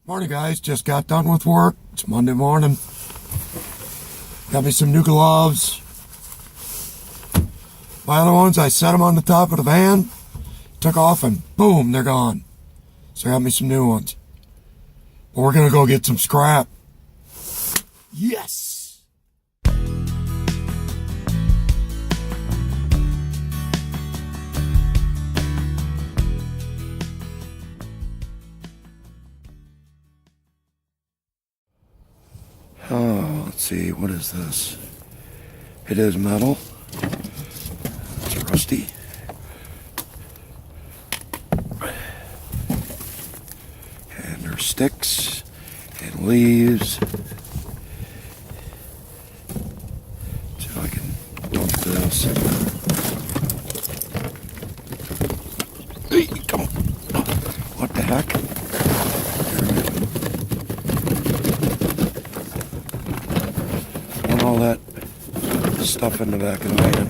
Morning, guys. Just got done with work. It's Monday morning. Got me some new gloves. My other ones, I set them on the top of the van, took off, and boom, they're gone. So I got me some new ones. But we're going to go get some scrap. Yes! Oh, let's see, what is this? It is metal. It's rusty. And there's sticks and leaves. So I can dump this. Hey, come on. What the heck? All that stuff in the back of the van.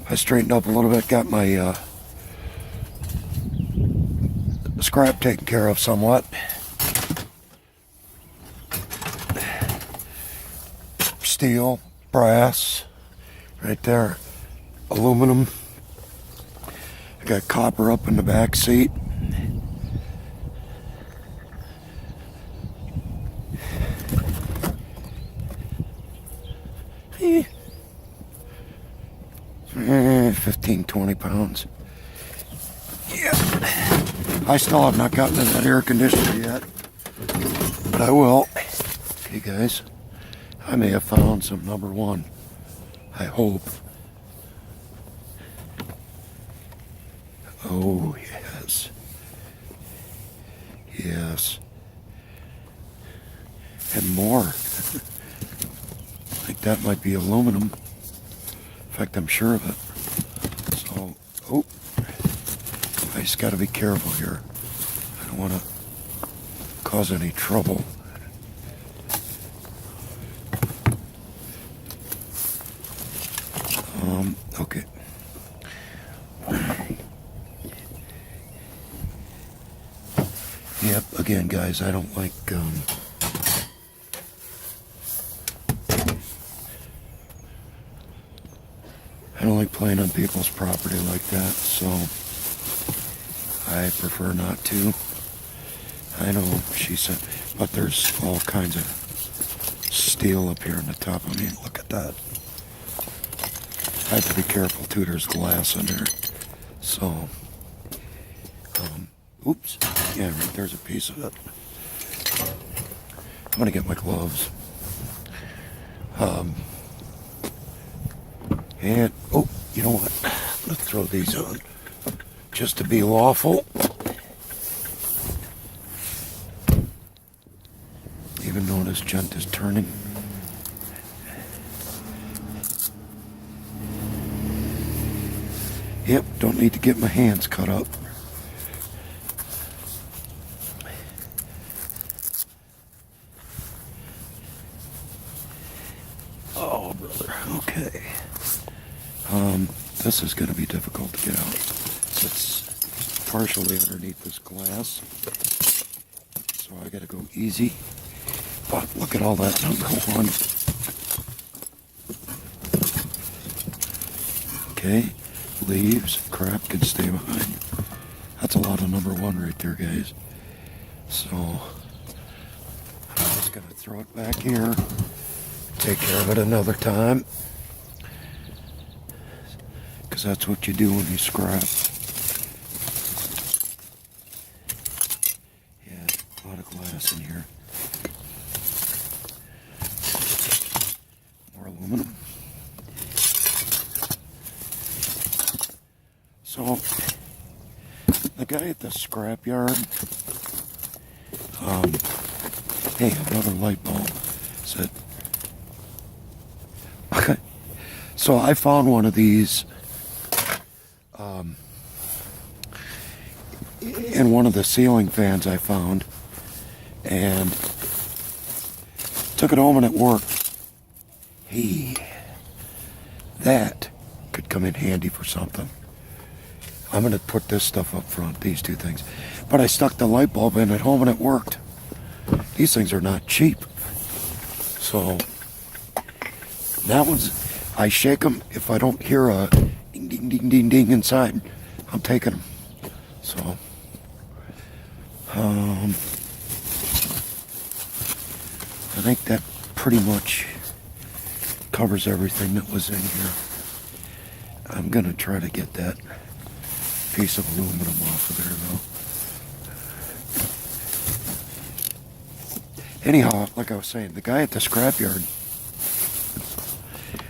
I straightened up a little bit, got my scrap taken care of somewhat. Steel, brass, right there, aluminum. I got copper up in the back seat. Eh, 15, 20 pounds. Yeah. I still have not gotten to that air conditioner yet, but I will. Okay, guys. I may have found some number one. I hope. Oh, yes. Yes. And more. I think that might be aluminum. In fact, I'm sure of it. So, oh, I just got to be careful here. I don't want to cause any trouble. Okay. Yep, again, guys, I don't like, I don't like playing on people's property like that, so I prefer not to. I know she said, but there's all kinds of steel up here on the top. I mean, look at that. I have to be careful too, there's glass in there. So, oops, yeah, right there's a piece of it. I'm gonna get my gloves. And, oh, you know what? Let's throw these on just to be lawful. Even though this gent is turning. Yep, don't need to get my hands cut up. Oh, brother, okay. This is going to be difficult to get out. It's partially underneath this glass, so I got to go easy. But look at all that number one. Okay, leaves, crap can stay behind. That's a lot of number one right there, guys. So I'm just going to throw it back here. Take care of it another time. Because that's what you do when you scrap. Yeah, a lot of glass in here. More aluminum. So, the guy at the scrapyard, hey, another light bulb, said, okay. So I found one of these in one of the ceiling fans I found, and took it home and it worked. Hey, that could come in handy for something. I'm going to put this stuff up front, these two things. But I stuck the light bulb in at home and it worked. these things are not cheap. So that one's, I shake them. If I don't hear a ding, ding, ding, ding, ding inside, I'm taking them. So, I think that pretty much covers everything that was in here. I'm gonna try to get that piece of aluminum off of there though. Anyhow, like I was saying, the guy at the scrapyard,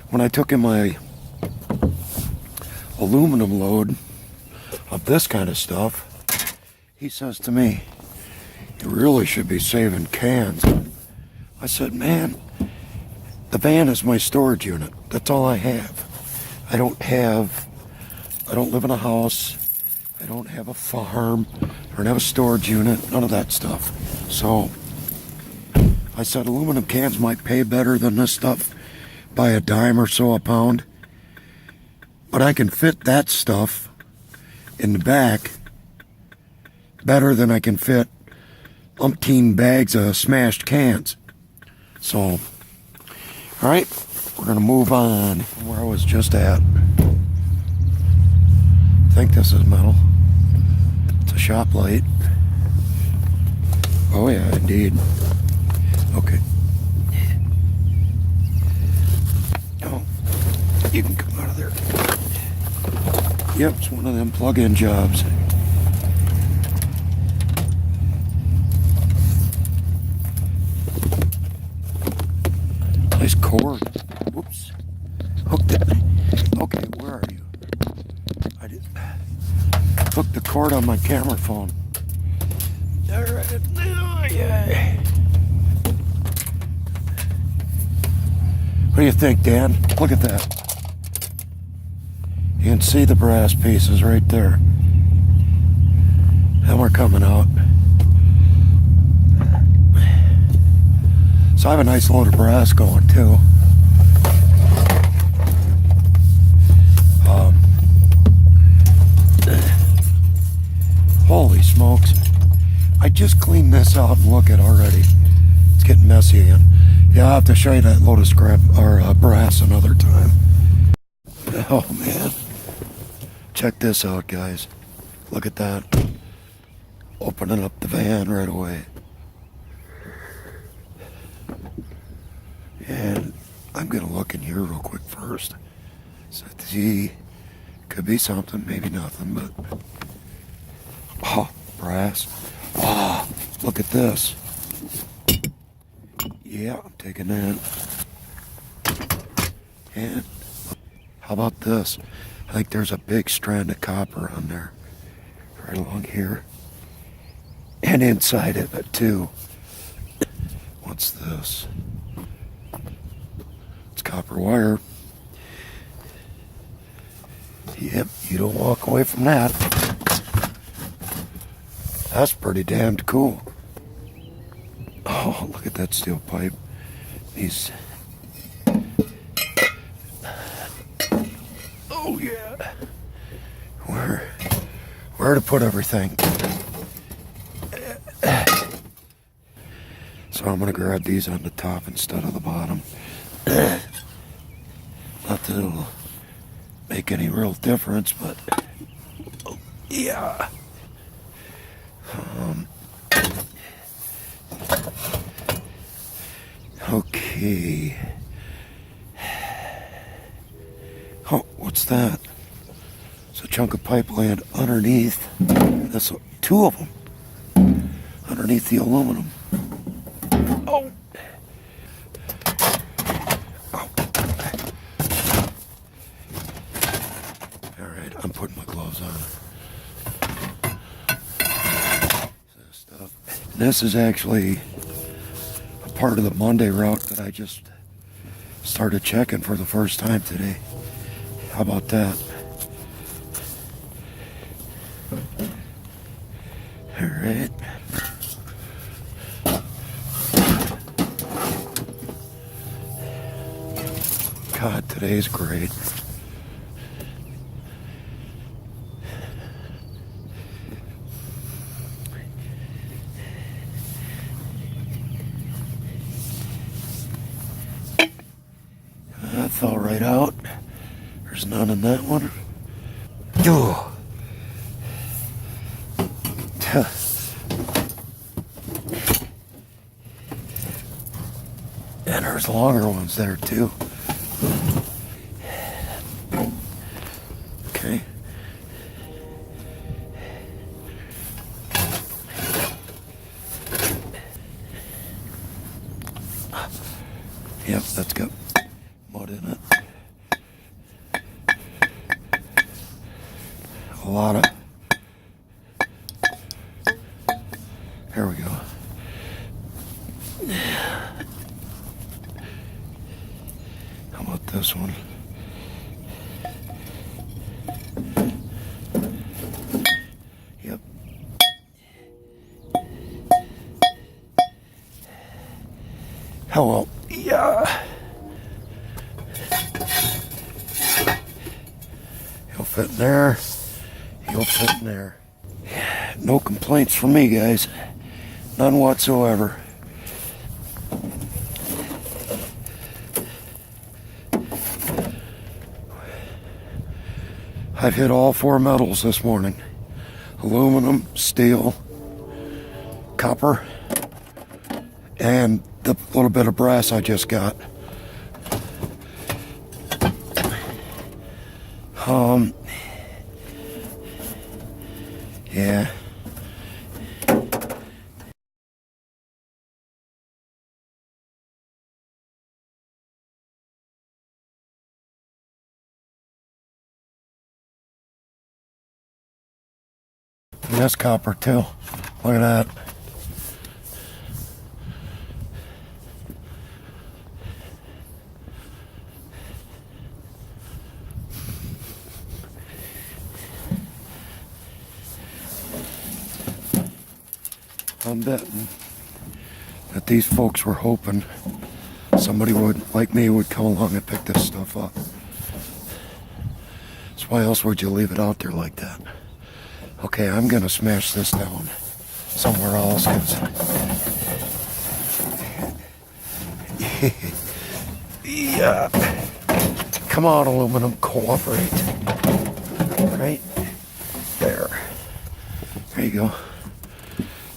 when I took in my aluminum load of this kind of stuff, he says to me, "You really should be saving cans." I said, "Man, the van is my storage unit. That's all I have. I don't live in a house. I don't have a farm. I don't have a storage unit. None of that stuff." So I said, aluminum cans might pay better than this stuff by a dime or so a pound. But I can fit that stuff in the back better than I can fit umpteen bags of smashed cans. So, alright, we're going to move on from where I was just at. I think this is metal. It's a shop light. Oh yeah, indeed. Okay. Oh, you can come out of there. Yep, it's one of them plug-in jobs. Nice cord. Whoops. Hooked it. Okay, where are you? I just hooked the cord on my camera phone. Alright, oh yeah. What do you think, Dan? Look at that. You can see the brass pieces right there. And we're coming out. So I have a nice load of brass going too. Holy smokes. I just cleaned this out and look at already. It's getting messy again. Yeah, I'll have to show you that load of scrap or brass another time. Oh man. Check this out, guys. Look at that. Opening up the van right away. And I'm gonna look in here real quick first. So see, could be something, maybe nothing, but oh, brass. Oh, look at this. Yeah, I'm taking that. And how about this? I think there's a big strand of copper on there, right along here, and inside of it too. What's this? It's copper wire. Yep, you don't walk away from that. That's pretty damned cool. Oh, look at that steel pipe. These. Oh yeah. Where to put everything? So I'm gonna grab these on the top instead of the bottom. Not that it'll make any real difference, but oh, yeah. Okay. Oh, what's that? It's a chunk of pipe laying underneath. That's two of them. Underneath the aluminum. Oh. Oh. Alright, I'm putting my gloves on. This is actually a part of the Monday route that I just started checking for the first time today. How about that? All right. God, today's great. fell right out. There's none in that one. Oh. And there's longer ones there too. Okay. Yep, that's got mud in it. A lot of. Here we go. How about this one? Yep. How well? Yeah. He'll fit in there. He'll fit in there. No complaints from me, guys. None whatsoever. I've hit all 4 metals this morning. Aluminum, steel, copper, and the little bit of brass I just got. Yeah. And that's copper too. Look at that. I'm betting that these folks were hoping somebody would, like me, would come along and pick this stuff up. So why else would you leave it out there like that? Okay, I'm gonna smash this down somewhere else, 'cause yeah. Come on, aluminum, cooperate. Right there. There you go.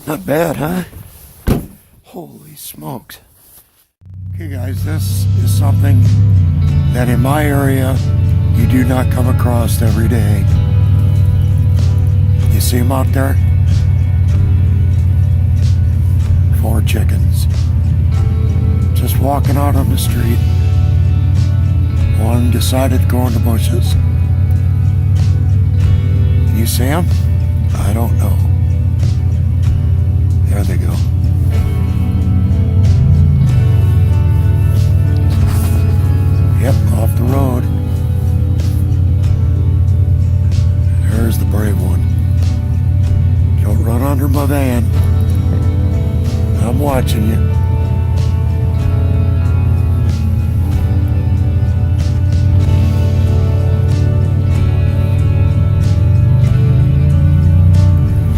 Not bad, huh? Holy smokes. Okay, guys, this is something that in my area you do not come across every day. You see them out there? 4 chickens. Just walking out on the street. One decided to go in the bushes. You see them? I don't know. There they go. Yep, off the road. There's the brave one. Don't run under my van. I'm watching you.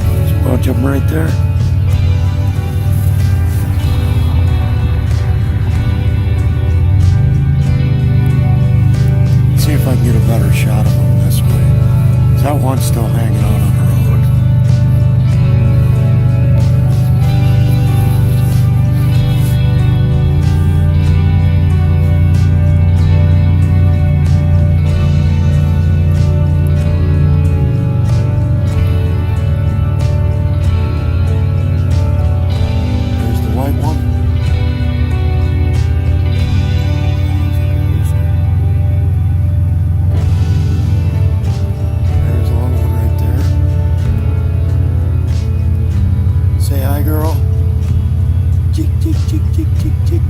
There's a bunch of them right there. See if I can get a better shot of them this way. That one's still hanging out on the road. There's the white one. There's a little one right there. Say hi, girl. Cheek, cheek, cheek, cheek, cheek, cheek.